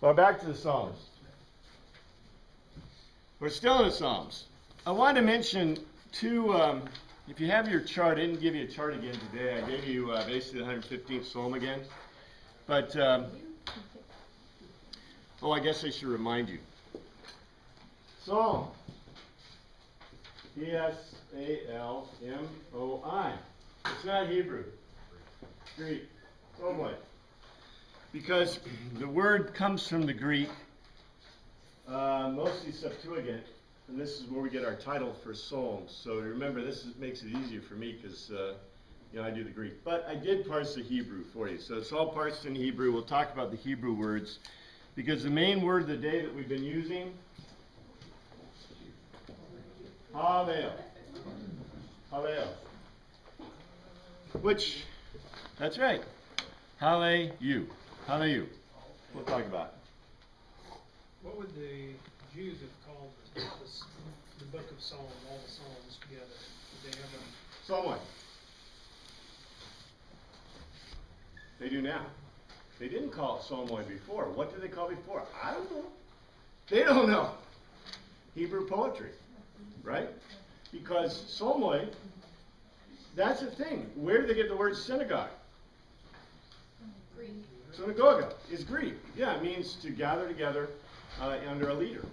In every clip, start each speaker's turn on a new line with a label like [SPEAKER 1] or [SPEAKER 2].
[SPEAKER 1] Well, back to the Psalms. We're still in the Psalms. I wanted to mention two, if you have your chart, I didn't give you a chart again today. I gave you basically the 115th Psalm again. But, I guess I should remind you. Psalm. Psalmoi. It's not Hebrew. It's Greek. Psalmoi. Because the word comes from the Greek, mostly Septuagint, and this is where we get our title for Psalms. So remember, makes it easier for me because I do the Greek. But I did parse the Hebrew for you, so it's all parsed in Hebrew. We'll talk about the Hebrew words because the main word of the day that we've been using, Hallel. Hallel. Which, that's right. Hallelu. Hallelu. We'll talk about it.
[SPEAKER 2] What would the Jews have called the book of Psalms, all the Psalms together? Did they have a
[SPEAKER 1] Psalmoi. They do now. They didn't call it Psalmoi before. What did they call it before? I don't know. They don't know. Hebrew poetry, right? Because Psalmoi, that's the thing. Where did they get the word synagogue?
[SPEAKER 3] Greek.
[SPEAKER 1] Synagoga is Greek. Yeah, it means to gather together under a leader.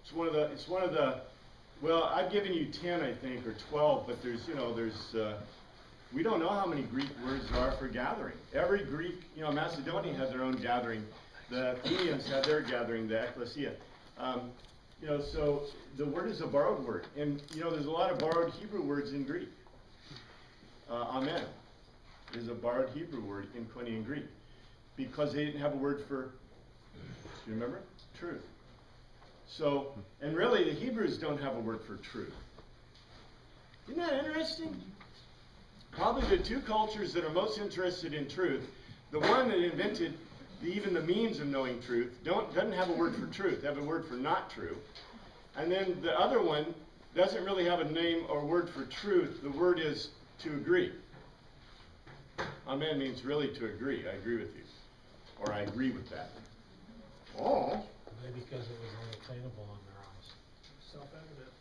[SPEAKER 1] It's one of the. Well, I've given you 10, I think, or 12, but there's we don't know how many Greek words there are for gathering. Every Greek, Macedonia had their own gathering. The Athenians had their gathering, the ecclesia. So the word is a borrowed word, and there's a lot of borrowed Hebrew words in Greek. Amen is a borrowed Hebrew word in Koine Greek because they didn't have a word for. Do you remember? Truth. So, and really, the Hebrews don't have a word for truth. Isn't that interesting? Probably the two cultures that are most interested in truth, the one that invented even the means of knowing truth, doesn't have a word for truth, have a word for not true. And then the other one doesn't really have a name or word for truth. The word is to agree. Amen means really to agree. I agree with you. Or I agree with that. Oh.
[SPEAKER 4] Maybe because it was unattainable in their eyes.
[SPEAKER 2] self-evident?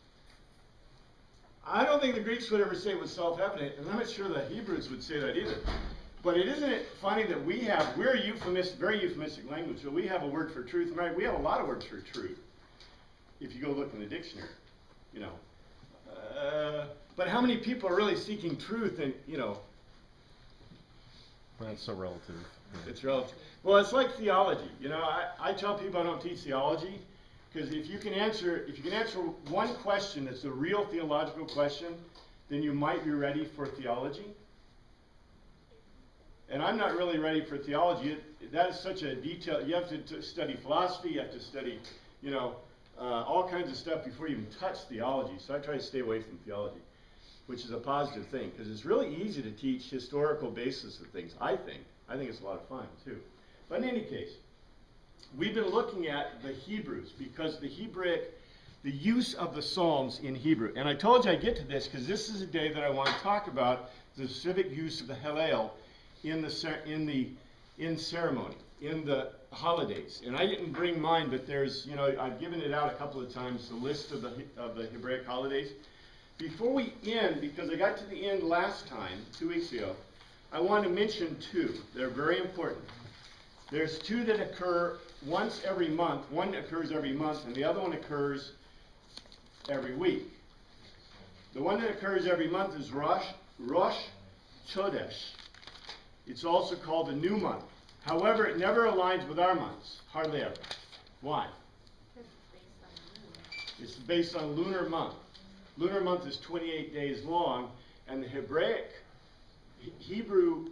[SPEAKER 1] I don't think the Greeks would ever say it was self-evident, and I'm not sure the Hebrews would say that either. But isn't it funny that we're very euphemistic language, so we have a word for truth. Right? We have a lot of words for truth. If you go look in the dictionary, but how many people are really seeking truth? And
[SPEAKER 5] That's so relative.
[SPEAKER 1] it's relative. Well, it's like theology. I tell people I don't teach theology because if you can answer one question that's a real theological question, then you might be ready for theology. And I'm not really ready for theology. That is such a detail. You have to study philosophy. You have to study, all kinds of stuff before you even touch theology. So I try to stay away from theology, which is a positive thing because it's really easy to teach historical basis of things. I think it's a lot of fun too. But in any case, we've been looking at the Hebrews because the use of the Psalms in Hebrew. And I told you I'd get to this because this is a day that I want to talk about the specific use of the Hallel in ceremony, in the holidays. And I didn't bring mine, but there's, I've given it out a couple of times, the list of the Hebraic holidays. Before we end, because I got to the end last time, 2 weeks ago, I want to mention two. They're very important. There's two that occur once every month. One occurs every month, and the other one occurs every week. The one that occurs every month is Rosh Chodesh. It's also called the new month. However, it never aligns with our months, hardly ever. Why? It's based on lunar month. Lunar month is 28 days long, and the Hebrew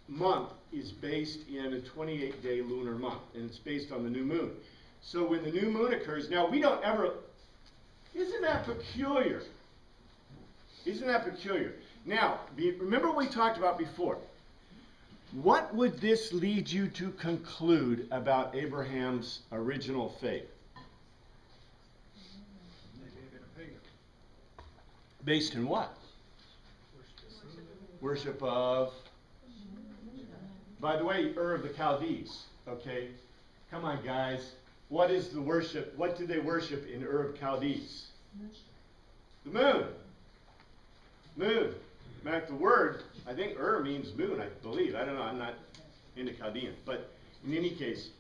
[SPEAKER 1] month is based in a 28-day lunar month, and it's based on the new moon. So when the new moon occurs, now we don't ever, isn't that peculiar? Isn't that peculiar? Now, remember what we talked about before. What would this lead you to conclude about Abraham's original faith? Based in what? Worship of, by the way, Ur of the Chaldees. Okay, Come on, guys. What is the worship? What do they worship in Ur of Chaldees? The moon. Moon. In fact, the word, I think Ur means moon, I believe. I don't know, I'm not into Chaldean. But in any case,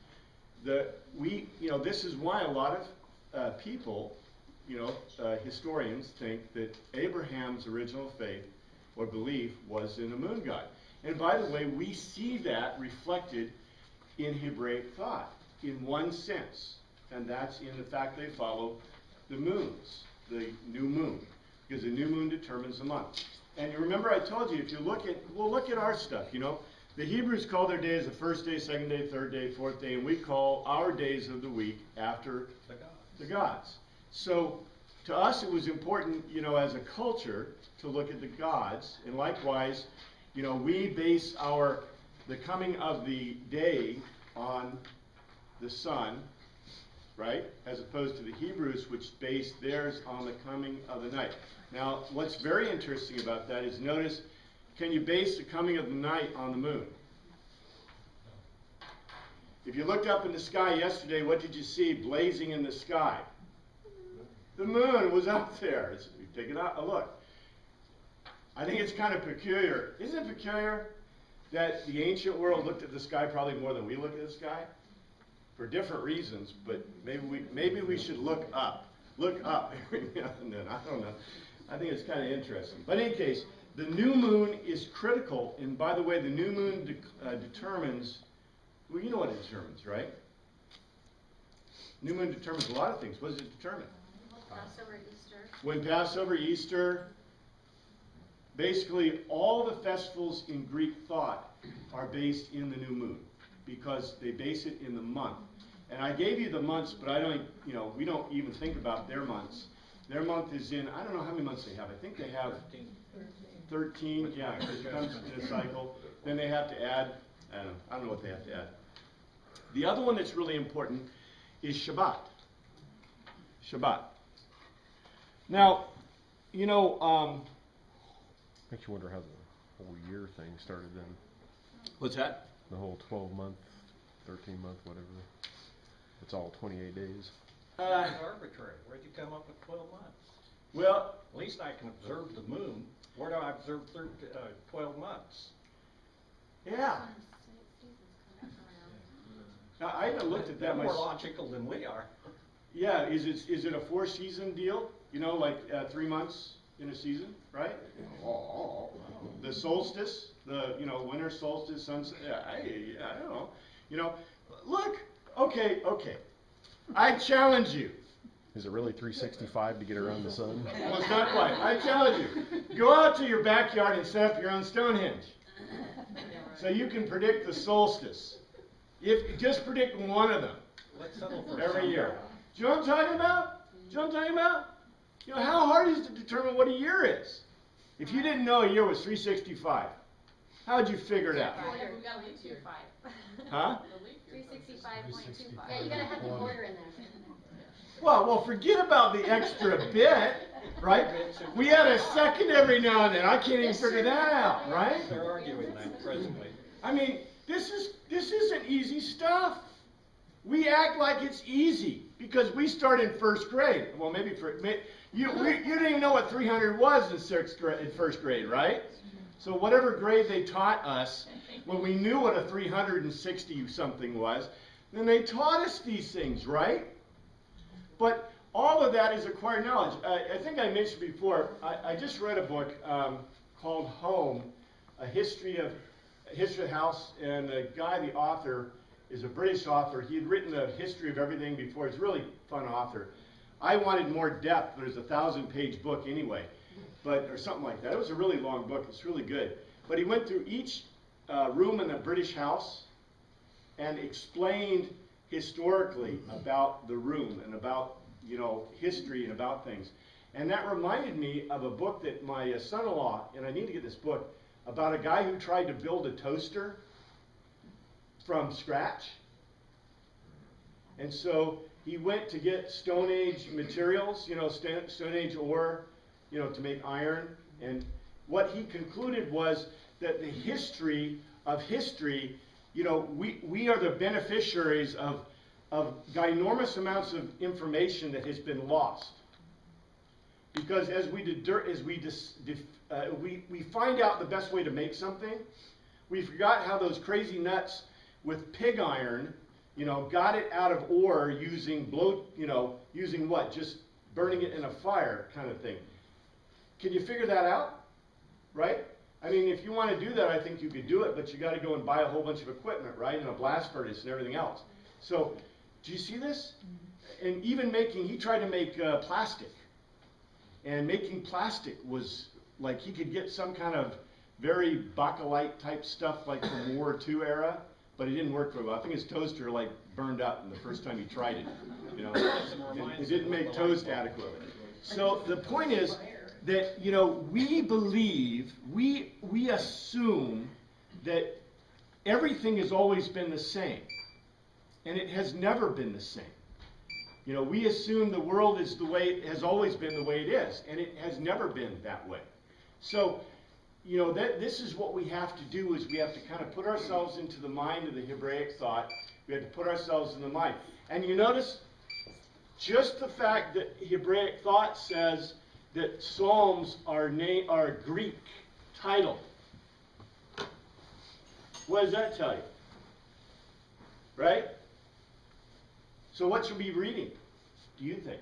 [SPEAKER 1] this is why a lot of people, historians think that Abraham's original faith or belief was in a moon god. And by the way, we see that reflected in Hebraic thought in one sense, and that's in the fact they follow the moons, the new moon, because the new moon determines the month. And you remember I told you, if you look at our stuff, the Hebrews call their days the first day, second day, third day, fourth day, and we call our days of the week after the gods. So to us it was important, as a culture to look at the gods, and likewise, we base the coming of the day on the sun, right? As opposed to the Hebrews, which based theirs on the coming of the night. Now, what's very interesting about that is notice, can you base the coming of the night on the moon? If you looked up in the sky yesterday, what did you see blazing in the sky? The moon was up there. Take a look. I think it's kind of peculiar. Isn't it peculiar that the ancient world looked at the sky probably more than we look at the sky? For different reasons, but maybe we should look up. Look up every now and then. I don't know. I think it's kind of interesting. But in any case, the new moon is critical. And by the way, the new moon determines, well, you know what it determines, right? New moon determines a lot of things. What does it determine?
[SPEAKER 3] Passover, Easter.
[SPEAKER 1] When Passover, Easter, basically all the festivals in Greek thought are based in the new moon because they base it in the month. And I gave you the months, but we don't even think about their months. Their month is in, I don't know how many months they have. I think they have 13, yeah, because it comes in a cycle. Then they have to add, I don't know what they have to add. The other one that's really important is Shabbat. Shabbat. Now,
[SPEAKER 5] makes you wonder how the whole year thing started then.
[SPEAKER 1] What's that?
[SPEAKER 5] The whole 12-month, 13-month, whatever. It's all 28 days.
[SPEAKER 6] It's arbitrary. Where'd you come up with 12 months?
[SPEAKER 1] Well,
[SPEAKER 6] At least I can observe the moon. Where do I observe 12 months?
[SPEAKER 1] yeah. Now, I haven't looked at
[SPEAKER 6] They're
[SPEAKER 1] that
[SPEAKER 6] more
[SPEAKER 1] much.
[SPEAKER 6] logical than we are.
[SPEAKER 1] Yeah, is it a 4-season deal? Like 3 months in a season, right? The solstice, the winter solstice, sunset. I don't know. Look. Okay. I challenge you.
[SPEAKER 5] Is it really 365 to get around the sun?
[SPEAKER 1] Well, it's not quite. I challenge you. Go out to your backyard and set up your own Stonehenge, so you can predict the solstice. Just predict one of them
[SPEAKER 6] Let's settle for
[SPEAKER 1] every
[SPEAKER 6] some.
[SPEAKER 1] year. Do you know what I'm talking about? How hard is it to determine what a year is? If you didn't know a year was 365, how would you figure it out?
[SPEAKER 3] Quarter, we gotta leave 2.5.
[SPEAKER 1] Huh?
[SPEAKER 3] 365.25. Yeah, you gotta have the quarter in there.
[SPEAKER 1] Well, forget about the extra bit, right? We had a second every now and then. I can't even figure that out, right?
[SPEAKER 6] They're arguing that presently.
[SPEAKER 1] I mean, this isn't easy stuff. We act like it's easy because we start in first grade. Well, you didn't even know what 300 was in first grade, right? So whatever grade they taught us, when we knew what a 360 something was, then they taught us these things, right? But all of that is acquired knowledge. I think I mentioned before, I just read a book called Home, a history of the house, and the guy, the author, is a British author. He had written the history of everything before. He's a really fun author. I wanted more depth, but it's a 1,000-page book anyway, or something like that. It was a really long book. It's really good. But he went through each room in the British house and explained historically about the room and about history and about things. And that reminded me of a book that my son-in-law, and I need to get this book, about a guy who tried to build a toaster from scratch. And so he went to get Stone Age materials, Stone Age ore, to make iron. And what he concluded was that the history of history, we are the beneficiaries of of ginormous amounts of information that has been lost. Because as we find out the best way to make something, we forgot how those crazy nuts with pig iron, got it out of ore using using what? Just burning it in a fire kind of thing. Can you figure that out? Right? I mean, if you want to do that, I think you could do it, but you got to go and buy a whole bunch of equipment, right? And a blast furnace and everything else. So, do you see this? And even he tried to make plastic. And making plastic was like he could get some kind of very bakelite type stuff like from World War II era, but it didn't work very well. I think his toaster like burned up in the first time he tried it. It didn't make toast adequately. So the point is that we believe, we assume that everything has always been the same, and it has never been the same. We assume the world is has always been the way it is, and it has never been that way. So, this is what we have to do, is we have to kind of put ourselves into the mind of the Hebraic thought. We have to put ourselves in the mind. And you notice, just the fact that Hebraic thought says that Psalms are Greek title. What does that tell you? Right? So what should we be reading, do you think?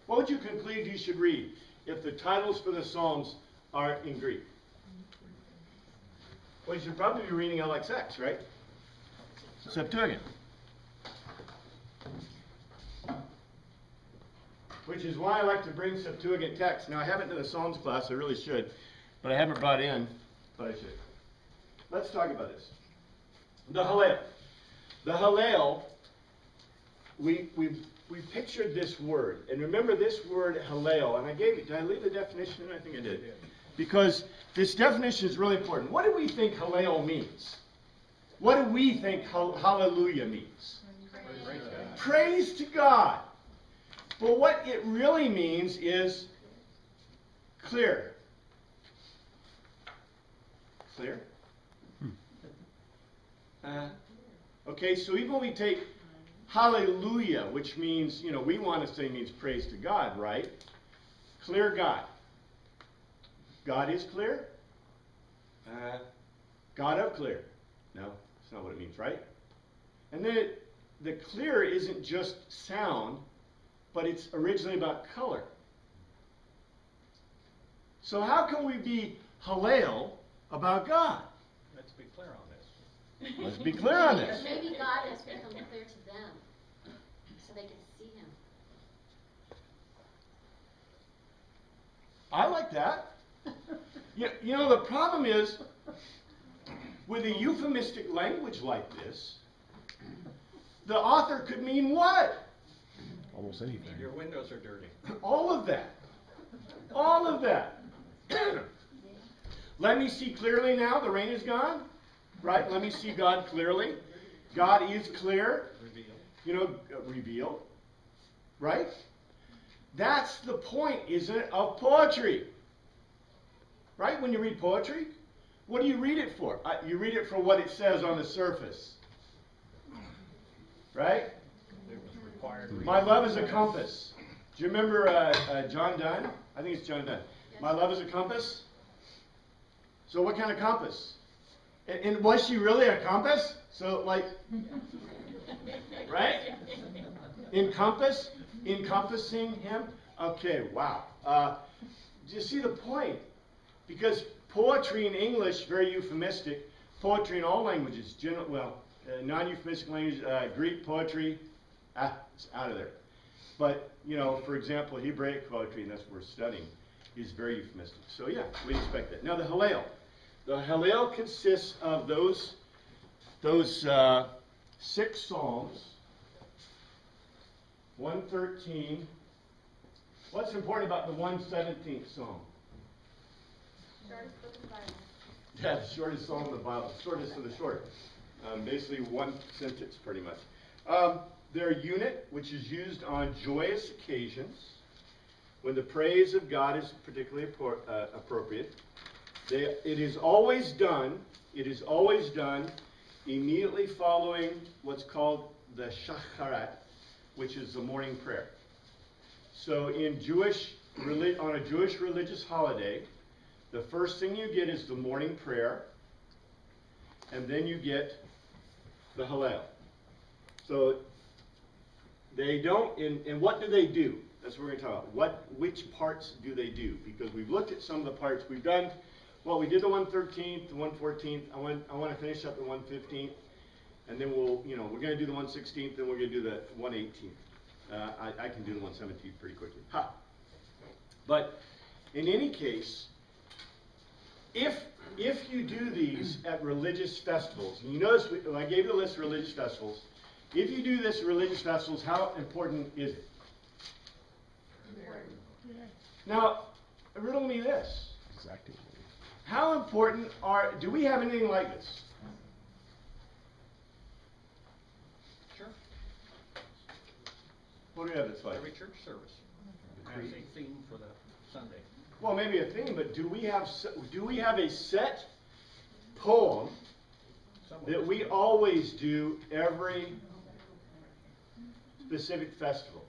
[SPEAKER 1] What would you conclude you should read if the titles for the Psalms are in Greek? Well, you should probably be reading LXX, right? Septuagint. Which is why I like to bring Septuagint text. Now, I haven't done a Psalms class, I really should, but I haven't brought in, but I should. Let's talk about this. The Hallel. The Hallel, we pictured this word. And remember this word Hallel, and I gave it, did I leave the definition in? I think I did. Because this definition is really important. What do we think Hallel means? What do we think hallelujah means?
[SPEAKER 3] Praise God.
[SPEAKER 1] Praise to God. But what it really means is clear. Clear? Okay, so even when we take hallelujah, which means, we want to say means praise to God, right? Clear God. God is clear? God of clear. No, that's not what it means, right? And then the clear isn't just sound, but it's originally about color. So how can we be Hallel about God?
[SPEAKER 6] Let's be clear on this.
[SPEAKER 1] Let's be clear on this.
[SPEAKER 3] Maybe God has become clear to them, so they can see Him.
[SPEAKER 1] I like that. The problem is, with a euphemistic language like this, the author could mean what?
[SPEAKER 5] Almost anything.
[SPEAKER 6] Your windows are dirty.
[SPEAKER 1] All of that. All of that. Let me see clearly now, the rain is gone. Right? Let me see God clearly. God is clear.
[SPEAKER 6] Reveal.
[SPEAKER 1] Reveal. Right? That's the point, isn't it, of poetry. Right? When you read poetry, what do you read it for? You read it for what it says on the surface. Right?
[SPEAKER 6] It was required.
[SPEAKER 1] My love is a compass. Do you remember John Donne? I think it's John Donne.
[SPEAKER 3] Yes.
[SPEAKER 1] My love is a compass. So what kind of compass? And was she really a compass? So right? Encompassing him? Okay, wow. Do you see the point? Because poetry in English, very euphemistic. Poetry in all languages, non-euphemistic language, Greek poetry, it's out of there. But, for example, Hebraic poetry, and that's what we're studying, is very euphemistic. So yeah, we expect that. Now the Hallel. The Hallel consists of those 6 psalms, 113. What's important about the 117th psalm?
[SPEAKER 3] Shortest book of the Bible.
[SPEAKER 1] Yeah, the shortest psalm in the Bible, shortest of the short. Basically one sentence, pretty much. They're a unit which is used on joyous occasions when the praise of God is particularly appropriate. It is always done immediately following what's called the shacharat, which is the morning prayer. So on a Jewish religious holiday, the first thing you get is the morning prayer, and then you get the Hallel. So they don't, and what do they do? That's what we're going to talk about. Which parts do they do? Because we've looked at some of the parts. We've done, well, we did the 113th, the 114th. I want to finish up the 115th, and then we're going to do the 116th, then we're going to do the 118th. I can do the 117th pretty quickly. Ha! But in any case, if you do these at religious festivals, and you notice I gave you the list of religious festivals. If you do this at religious festivals, how important is it? Now, riddle me this.
[SPEAKER 5] Exactly.
[SPEAKER 1] How important do we have anything like this?
[SPEAKER 6] Sure.
[SPEAKER 1] What do we have that's like?
[SPEAKER 6] Every church service has a theme for the Sunday.
[SPEAKER 1] Well, maybe a theme, but do we have a set poem that we always do every specific festival?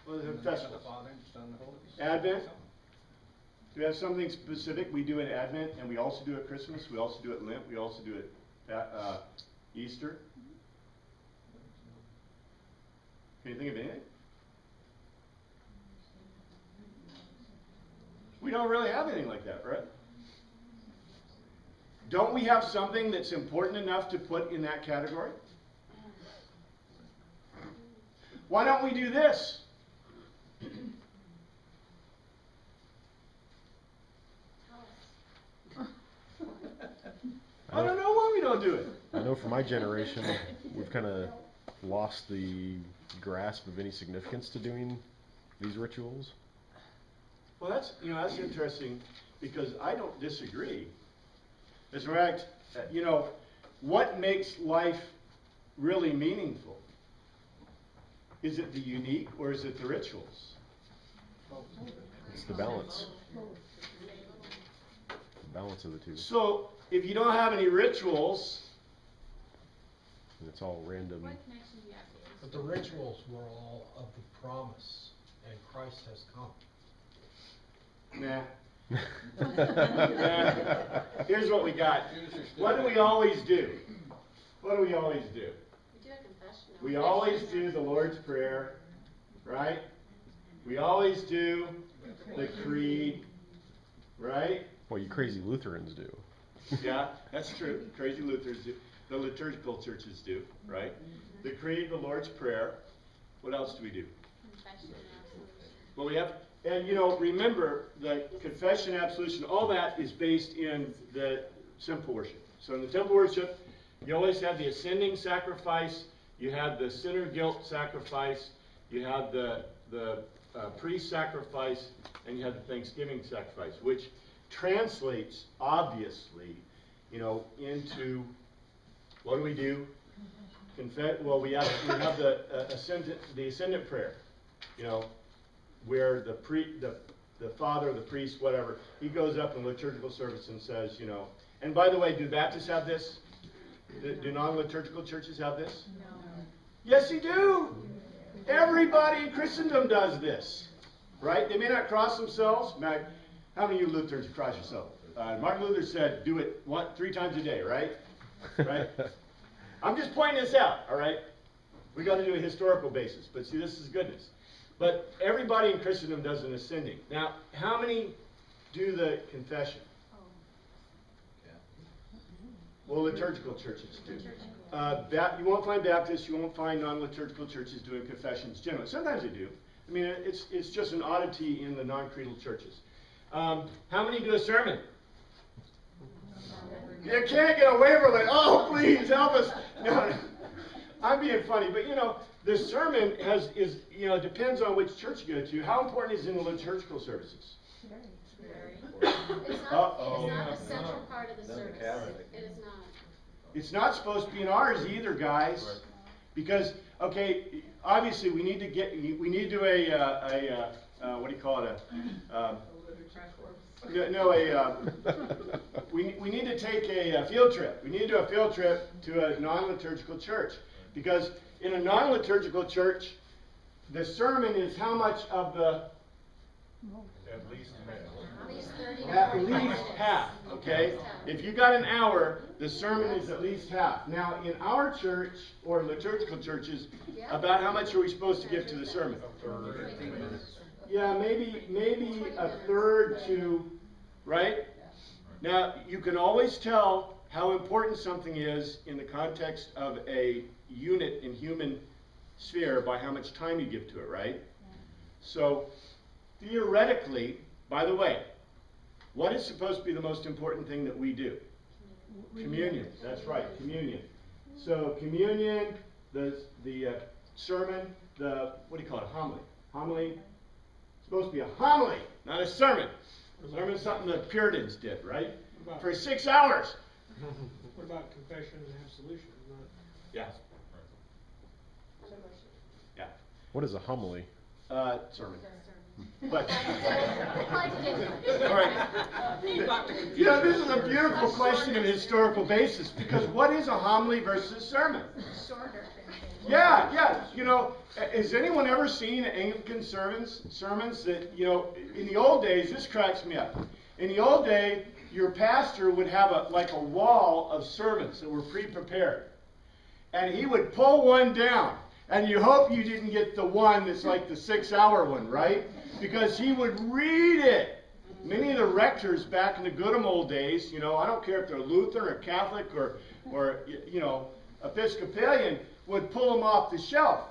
[SPEAKER 1] What is a festival?
[SPEAKER 6] The Father, and the Son, and the Holy Spirit.
[SPEAKER 1] Advent? Do we have something specific we do at Advent, and we also do at Christmas, we also do at Lent, we also do at Easter? Can you think of anything? We don't really have anything like that, right? Don't we have something that's important enough to put in that category? Why don't we do this? I don't know why we don't do it.
[SPEAKER 5] I know for my generation, we've kind of lost the grasp of any significance to doing these rituals.
[SPEAKER 1] Well, that's interesting because I don't disagree. As a fact, what makes life really meaningful? Is it the unique or is it the rituals?
[SPEAKER 5] It's the balance. The balance of the two.
[SPEAKER 1] So, if you don't have any rituals,
[SPEAKER 5] And it's all random.
[SPEAKER 3] What connection do you have to this?
[SPEAKER 4] But the rituals were all of the promise, and Christ has come.
[SPEAKER 1] nah. Here's what we got. What do we always do? What do we always do?
[SPEAKER 3] We do a confession.
[SPEAKER 1] We always do the Lord's Prayer, right? We always do the Creed, right?
[SPEAKER 5] Well, you crazy Lutherans do.
[SPEAKER 1] Yeah, that's true. Crazy Lutherans do. The liturgical churches do, right? The Creed, the Lord's Prayer. What else do we do?
[SPEAKER 3] Confession and absolution.
[SPEAKER 1] Well, we have, and remember, the confession, absolution, all that is based in the temple worship. So in the temple worship, you always have the ascending sacrifice, you have the sinner guilt sacrifice, you have the priest sacrifice, and you have the thanksgiving sacrifice, which translates, obviously, into, what do we do? Well, we have the ascendant prayer, where the father, the priest, whatever, he goes up in liturgical service and says, and by the way, do Baptists have this? Do non-liturgical churches have this?
[SPEAKER 3] No.
[SPEAKER 1] Yes, you do. Everybody in Christendom does this, right? They may not cross themselves. How many of you Lutherans cross yourself? Martin Luther said, do it 3 times a day, right? Right? I'm just pointing this out, all right? We got to do a historical basis, but see, this is goodness. But everybody in Christendom does an ascending. Now, how many do the confession? Well, liturgical churches do. You won't find Baptists, you won't find non-liturgical churches doing confessions generally. Sometimes they do. I mean, it's just an oddity in the non-creedal churches. How many do a sermon? You can't get away from it. Oh, please help us. No, I'm being funny, but the sermon depends on which church you go to. How important is it in the liturgical services?
[SPEAKER 3] It's not a central part of the service. It is not.
[SPEAKER 1] It's not supposed to be in ours either, guys. Because, obviously we need to do what do you call it? We need to take a field trip. We need to do a field trip to a non-liturgical church. Because In a non-liturgical church, the sermon is how much of the,
[SPEAKER 3] At least 30.
[SPEAKER 1] at least half, okay? If you got an hour, the sermon is at least half. Now, in our church, or liturgical churches, about how much are we supposed to give to the sermon? Yeah, maybe a third to, right? Now, you can always tell how important something is in the context of a unit in human sphere by how much time you give to it, right? So, theoretically, by the way, what is supposed to be the most important thing that we do? Communion. That's right, communion. So, communion, the sermon, what do you call it? Homily. Homily. It's supposed to be a homily, not a sermon. Sermon is something the Puritans did, right? For 6 hours.
[SPEAKER 2] What about confession and absolution?
[SPEAKER 1] Yeah. Yeah.
[SPEAKER 5] What is a homily?
[SPEAKER 1] Sermon. But,
[SPEAKER 3] Applied to different.
[SPEAKER 1] all right. You know, this is a beautiful question of historical basis, because what is a homily versus a sermon?
[SPEAKER 3] Shorter.
[SPEAKER 1] Yeah, yeah. You know, has anyone ever seen Anglican sermons that, you know, in the old days, this cracks me up. In the old day, your pastor would have like a wall of sermons that were pre-prepared. And he would pull one down. And you hope you didn't get the one that's like the 6-hour one, right? Because he would read it. Many of the rectors back in the good old days, you know, I don't care if they're Lutheran or Catholic or you know, Episcopalian, would pull them off the shelf.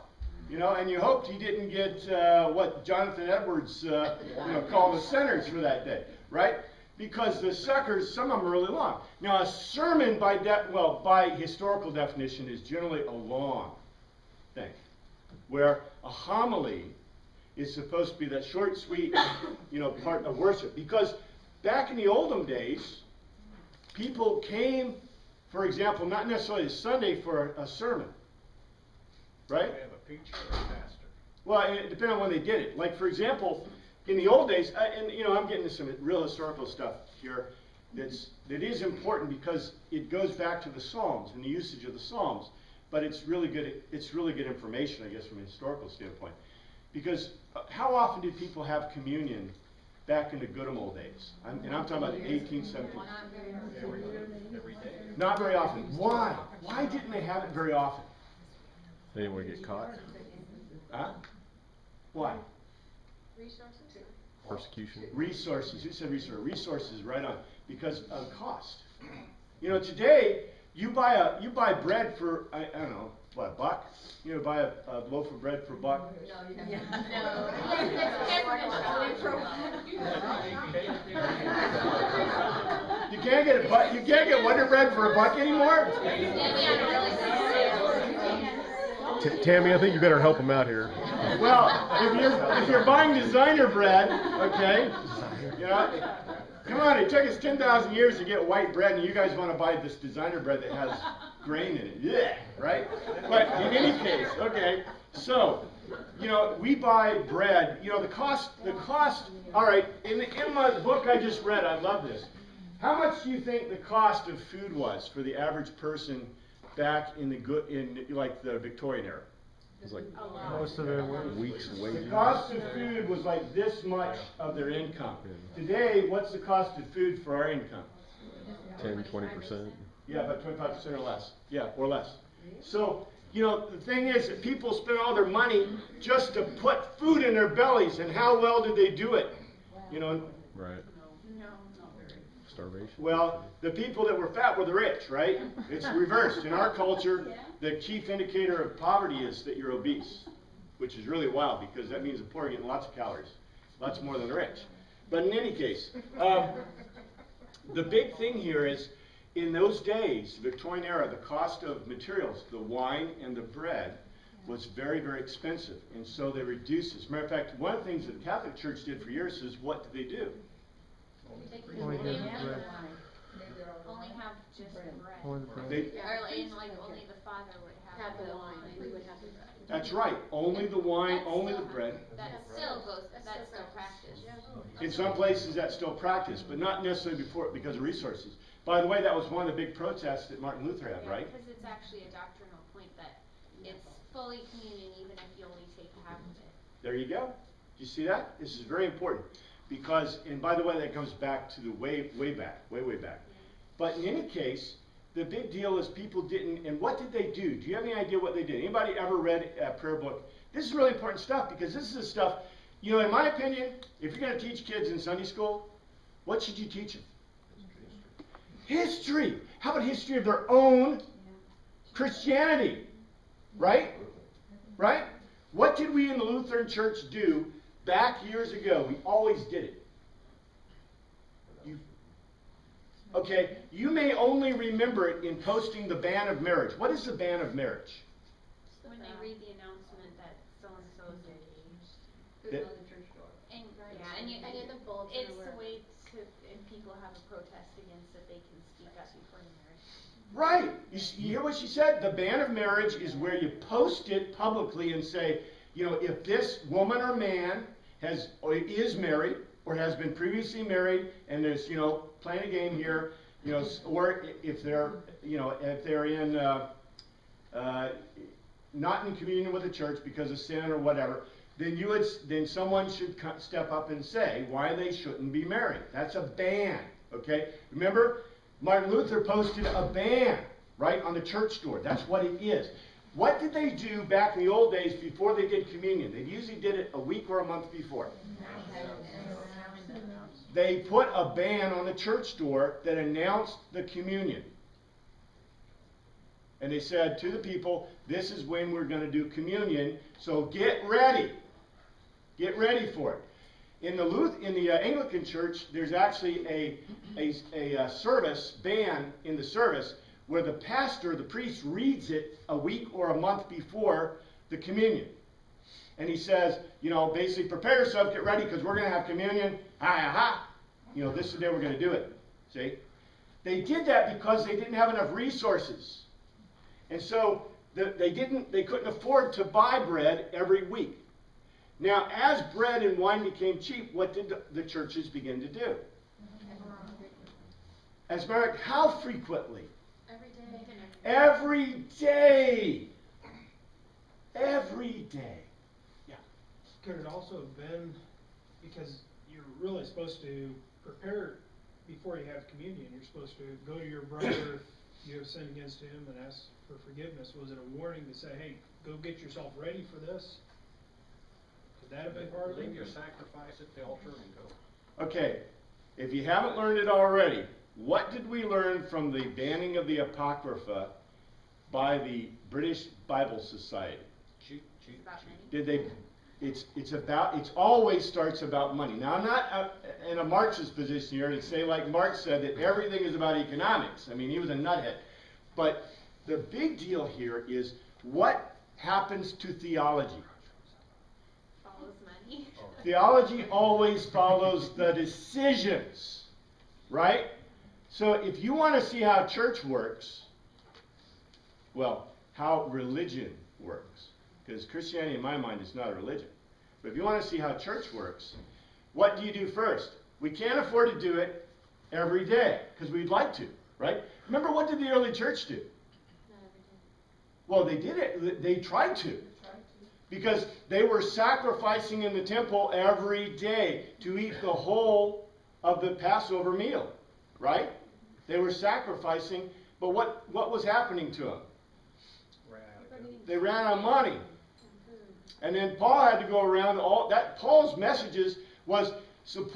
[SPEAKER 1] You know, and you hoped he didn't get what Jonathan Edwards, you know, called the sinners for that day, right? Because the suckers, some of them are really long. Now, a sermon by historical definition is generally a long thing, where a homily is supposed to be that short, sweet, you know, part of worship. Because back in the olden days, people came, for example, not necessarily Sunday for a sermon, right?
[SPEAKER 6] We have a preacher or a pastor.
[SPEAKER 1] Well, it depends on when they did it. Like, for example, in the old days, and you know, I'm getting to some real historical stuff here that is important because it goes back to the Psalms and the usage of the Psalms. But it's really good. It's really good information, I guess, from a historical standpoint. Because how often did people have communion back in the good old days? And I'm talking about the 18th, 17th.
[SPEAKER 6] Every day.
[SPEAKER 1] Not very often. Why? Why didn't they have it very often?
[SPEAKER 5] They didn't want to get caught.
[SPEAKER 1] Huh? Why?
[SPEAKER 3] Resources?
[SPEAKER 5] Persecution.
[SPEAKER 1] Resources. Who said resources? Resources, right on. Because of cost. You know, today you buy bread for I don't know what, $1. You know, buy a loaf of bread for $1.
[SPEAKER 3] No.
[SPEAKER 1] You can't get Wonder Bread for $1 anymore.
[SPEAKER 5] Tammy, I think you better help him out here.
[SPEAKER 1] Well, if you're buying designer bread, okay, you know, come on, it took us 10,000 years to get white bread, and you guys want to buy this designer bread that has grain in it. Yeah, right? But in any case, okay, so, you know, we buy bread, you know, the cost, all right, in my book I just read, I love this. How much do you think the cost of food was for the average person back in like the Victorian era?
[SPEAKER 5] It was like
[SPEAKER 7] Most of it was.
[SPEAKER 5] weeks'
[SPEAKER 1] The
[SPEAKER 5] wages.
[SPEAKER 1] cost of food was like this much of their income. Today, what's the cost of food for our income?
[SPEAKER 5] 10-20%.
[SPEAKER 1] Yeah, about 25% or less. Yeah, or less. So, you know, the thing is that people spend all their money just to put food in their bellies, and how well did they do it? You know,
[SPEAKER 5] Right. Starvation.
[SPEAKER 1] well, the people that were fat were the rich, right? It's reversed. In our culture, the chief indicator of poverty is that you're obese, which is really wild because that means the poor are getting lots of calories, lots more than the rich. But in any case, the big thing here is, in those days, Victorian era, the cost of materials, the wine and the bread, was very, very expensive. And so they reduced it. As a matter of fact, one of the things that the Catholic Church did for years is, what did they do?
[SPEAKER 7] Only have bread.
[SPEAKER 3] Only have just bread.
[SPEAKER 7] Only the bread.
[SPEAKER 1] They,
[SPEAKER 3] Or like only the father would have the wine. We would have the bread.
[SPEAKER 1] that's right. Only the wine, only the bread.
[SPEAKER 3] That's still practiced.
[SPEAKER 1] In some places that's still practiced, but not necessarily because of resources. By the way, that was one of the big protests that Martin Luther had, right?
[SPEAKER 8] Because it's actually a doctrinal point that it's
[SPEAKER 3] fully communion even if you only take half of it.
[SPEAKER 1] There you go. You see that? This is very important. Because, and by the way, that comes back to the way back. But in any case, the big deal is people didn't, and what did they do? Do you have any idea what they did? Anybody ever read a prayer book? This is really important stuff because this is the stuff, you know, in my opinion, if you're going to teach kids in Sunday school, what should you teach them? History. How about history of their own Christianity? Right? Right? What did we in the Lutheran Church do back years ago? We always did it. Okay, you may only remember it in posting the ban of marriage. What is the ban of marriage?
[SPEAKER 3] When they read the announcement that so-and-so is engaged.
[SPEAKER 1] That-
[SPEAKER 3] And,
[SPEAKER 8] Right.
[SPEAKER 3] yeah, and you,
[SPEAKER 8] I get the bulletin
[SPEAKER 3] it's
[SPEAKER 8] alert.
[SPEAKER 3] the way to, and people have a protest against it, they can speak up before marriage.
[SPEAKER 1] Right. You hear what she said? The ban of marriage is where you post it publicly and say, you know, if this woman or man has or is married or has been previously married and there's, you know, playing a game here, you know, or if they're, you know, if they're in not in communion with the church because of sin or whatever, then someone should step up and say why they shouldn't be married. That's a ban. Okay. Remember, Martin Luther posted a ban right on the church door. That's what it is. What did they do back in the old days before they did communion? They usually did it a week or a month before. They put a ban on the church door that announced the communion. And they said to the people, this is when we're going to do communion, so get ready. Get ready for it. In the Anglican Church, there's actually a service, ban in the service, where the pastor, the priest, reads it a week or a month before the communion. And he says, you know, basically, prepare yourself, get ready, because we're going to have communion. You know, this is the day we're going to do it. See? They did that because they didn't have enough resources. And so they couldn't afford to buy bread every week. Now, as bread and wine became cheap, what did the churches begin to do? As a matter of how frequently? Every day. Every day. Yeah.
[SPEAKER 2] Could it also have been, because you're really supposed to prepare before you have communion, you're supposed to go to your brother if you have sinned against him and ask for forgiveness. Was it a warning to say, hey, go get yourself ready for this? Could that have been part of it?
[SPEAKER 6] Leave your sacrifice at the altar and go.
[SPEAKER 1] Okay. If you haven't learned it already, what did we learn from the banning of the Apocrypha by the British Bible Society?
[SPEAKER 6] Cheap.
[SPEAKER 3] About money.
[SPEAKER 1] Did they? It always starts about money. Now, I'm not in a Marxist position here to say, like Marx said, that everything is about economics. I mean, he was a nuthead. But the big deal here is what happens to theology.
[SPEAKER 3] Follows money.
[SPEAKER 1] Theology always follows the decisions, right? So if you want to see how church works, well, how religion works, because Christianity, in my mind, is not a religion. But if you want to see how church works, what do you do first? We can't afford to do it every day, because we'd like to, right? Remember, what did the early church do?
[SPEAKER 3] Not every day.
[SPEAKER 1] Well, they did it. They tried to. Because they were sacrificing in the temple every day to eat the whole of the Passover meal, right? They were sacrificing, but what was happening to them? They ran out of money. And then Paul had to go around Paul's messages was support